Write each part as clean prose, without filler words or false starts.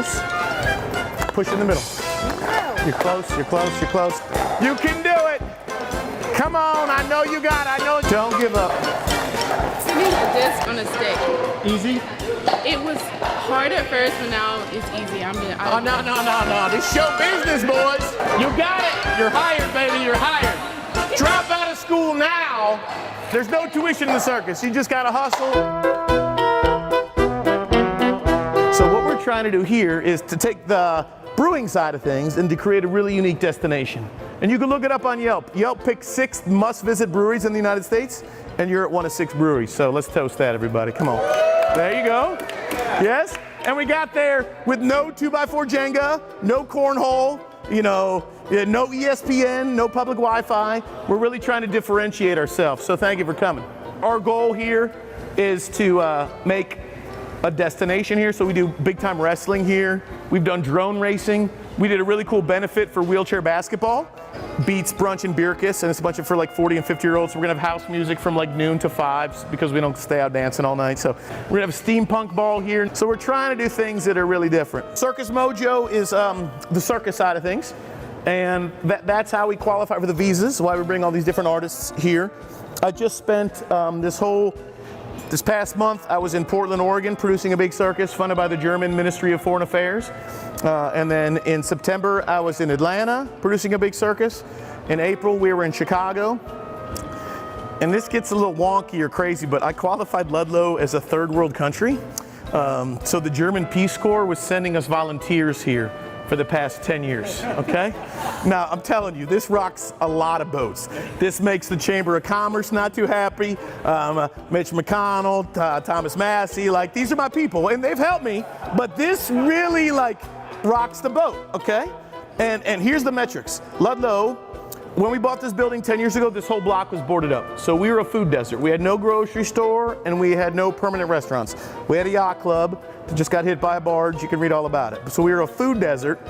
close. Push in the middle. You're close, you're close, you're close. You can do it. Come on, I know you got it. I know. Don't give up. To me, the disc on a stick. Easy? It was hard at first, but now it's easy. Oh, no. This show business, boys. You got it. You're hired, baby. You're hired. Drop out of school now. There's no tuition in the circus. You just got to hustle. So what we're trying to do here is to take the brewing side of things and to create a really unique destination. And you can look it up on Yelp. Yelp picked 6 must-visit breweries in the United States, and you're at one of 6 breweries. So let's toast that, everybody. Come on. There you go. Yes? And we got there with no 2x4 Jenga, no cornhole, no ESPN, no public Wi-Fi. We're really trying to differentiate ourselves. So thank you for coming. Our goal here is to make a destination here. So we do big time wrestling here. We've done drone racing. We did a really cool benefit for wheelchair basketball. Beats Brunch and Bircus, and it's a bunch of for like 40 and 50-year-olds. So we're gonna have house music from like noon to 5 because we don't stay out dancing all night. So we're gonna have a steampunk ball here. So we're trying to do things that are really different. Circus Mojo is the circus side of things. And that's how we qualify for the visas, why we bring all these different artists here. I just spent this past month, I was in Portland, Oregon, producing a big circus funded by the German Ministry of Foreign Affairs. And then in September, I was in Atlanta producing a big circus. In April, we were in Chicago. And this gets a little wonky or crazy, but I qualified Ludlow as a third world country. So the German Peace Corps was sending us volunteers here for the past 10 years, okay? Now, I'm telling you, this rocks a lot of boats. This makes the Chamber of Commerce not too happy. Mitch McConnell, Thomas Massey, like, these are my people, and they've helped me, but this really, like, rocks the boat, okay? And here's the metrics. Ludlow, when we bought this building 10 years ago, this whole block was boarded up. So we were a food desert. We had no grocery store, and we had no permanent restaurants. We had a yacht club that just got hit by a barge. You can read all about it. So we were a food desert.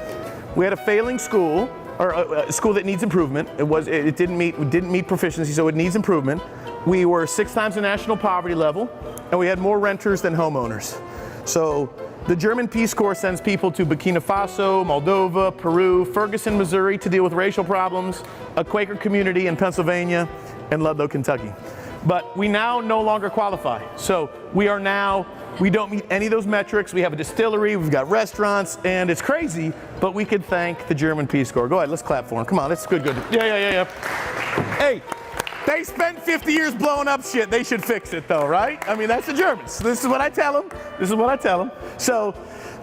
We had a failing school, or a school that needs improvement. It didn't meet proficiency, so it needs improvement. We were 6 times the national poverty level, and we had more renters than homeowners. So the German Peace Corps sends people to Burkina Faso, Moldova, Peru, Ferguson, Missouri to deal with racial problems, a Quaker community in Pennsylvania, and Ludlow, Kentucky. But we now no longer qualify. So we don't meet any of those metrics. We have a distillery, we've got restaurants, and it's crazy, but we could thank the German Peace Corps. Go ahead, let's clap for them. Come on, that's good. Yeah. Hey, they spent 50 years blowing up shit. They should fix it though, right? I mean, that's the Germans. This is what I tell them. So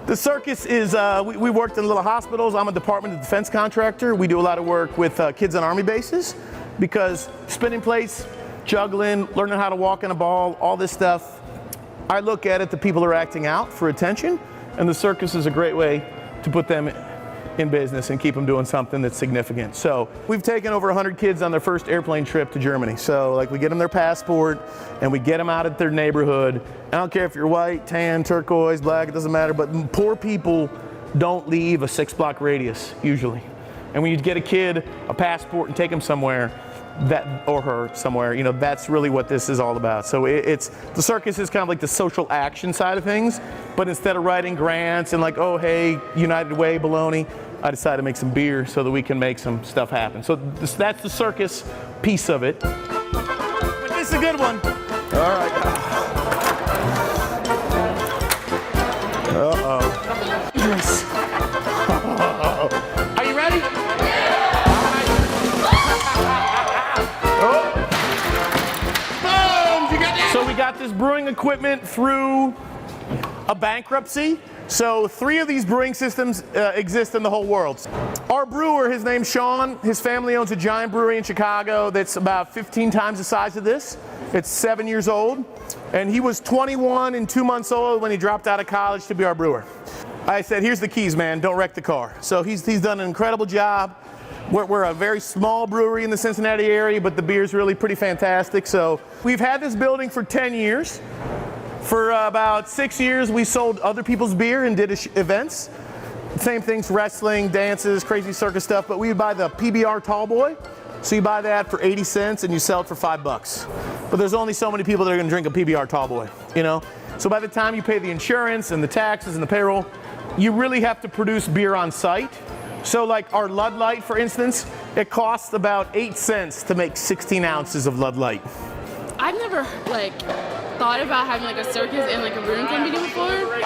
the circus is, we worked in little hospitals. I'm a Department of Defense contractor. We do a lot of work with kids on Army bases because spinning plates, juggling, learning how to walk in a ball, all this stuff, I look at it, the people are acting out for attention, and the circus is a great way to put them in business and keep them doing something that's significant. So we've taken over 100 kids on their first airplane trip to Germany. So like we get them their passport and we get them out at their neighborhood. I don't care if you're white, tan, turquoise, black, it doesn't matter, but poor people don't leave a 6-block radius usually. And when you get a kid a passport and take them somewhere, or her somewhere, that's really what this is all about. So the circus is kind of like the social action side of things, but instead of writing grants and like, oh, hey, United Way baloney, I decided to make some beer so that we can make some stuff happen. So that's the circus piece of it. But this is a good one. All right. Uh-oh. Yes. Are you ready? So we got this brewing equipment through a bankruptcy. So 3 of these brewing systems exist in the whole world. Our brewer, his name's Sean. His family owns a giant brewery in Chicago that's about 15 times the size of this. It's 7 years old. And he was 21 and 2 months old when he dropped out of college to be our brewer. I said, here's the keys, man. Don't wreck the car. So he's done an incredible job. We're a very small brewery in the Cincinnati area, but the beer's really pretty fantastic. So we've had this building for 10 years. For about 6 years, we sold other people's beer and did events. Same things, wrestling, dances, crazy circus stuff, but we would buy the PBR Tallboy. So you buy that for 80 cents and you sell it for $5. But there's only so many people that are gonna drink a PBR Tallboy, So by the time you pay the insurance and the taxes and the payroll, you really have to produce beer on site. So like our Lud Light, for instance, it costs about 8 cents to make 16 ounces of Lud Light. I've never like thought about having like a circus and like a brewing company before.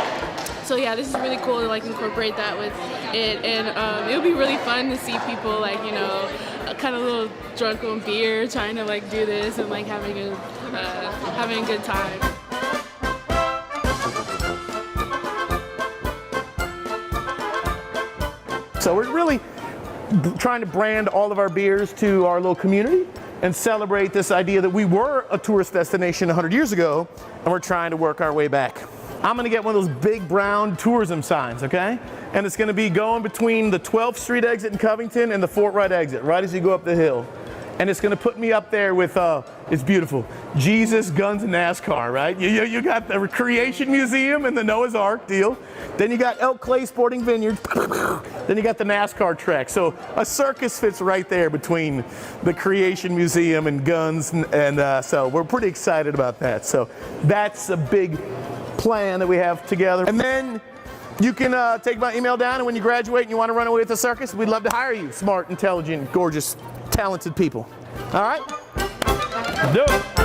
So yeah, this is really cool to like incorporate that with it, and it would be really fun to see people like, you know, kind of a little drunk on beer, trying to like do this and like having a good time. So we're really trying to brand all of our beers to our little community and celebrate this idea that we were a tourist destination 100 years ago, and we're trying to work our way back. I'm gonna get one of those big brown tourism signs, okay? And it's gonna be going between the 12th Street exit in Covington and the Fort Wright exit, right as you go up the hill. And it's gonna put me up there with, it's beautiful, Jesus, guns, and NASCAR, right? You got the Creation Museum and the Noah's Ark deal. Then you got Elk Clay Sporting Vineyard. Then you got the NASCAR track. So a circus fits right there between the Creation Museum and guns. And so we're pretty excited about that. So that's a big plan that we have together. And then you can take my email down, and when you graduate and you want to run away with the circus, we'd love to hire you. Smart, intelligent, gorgeous, talented people. All right? Do it.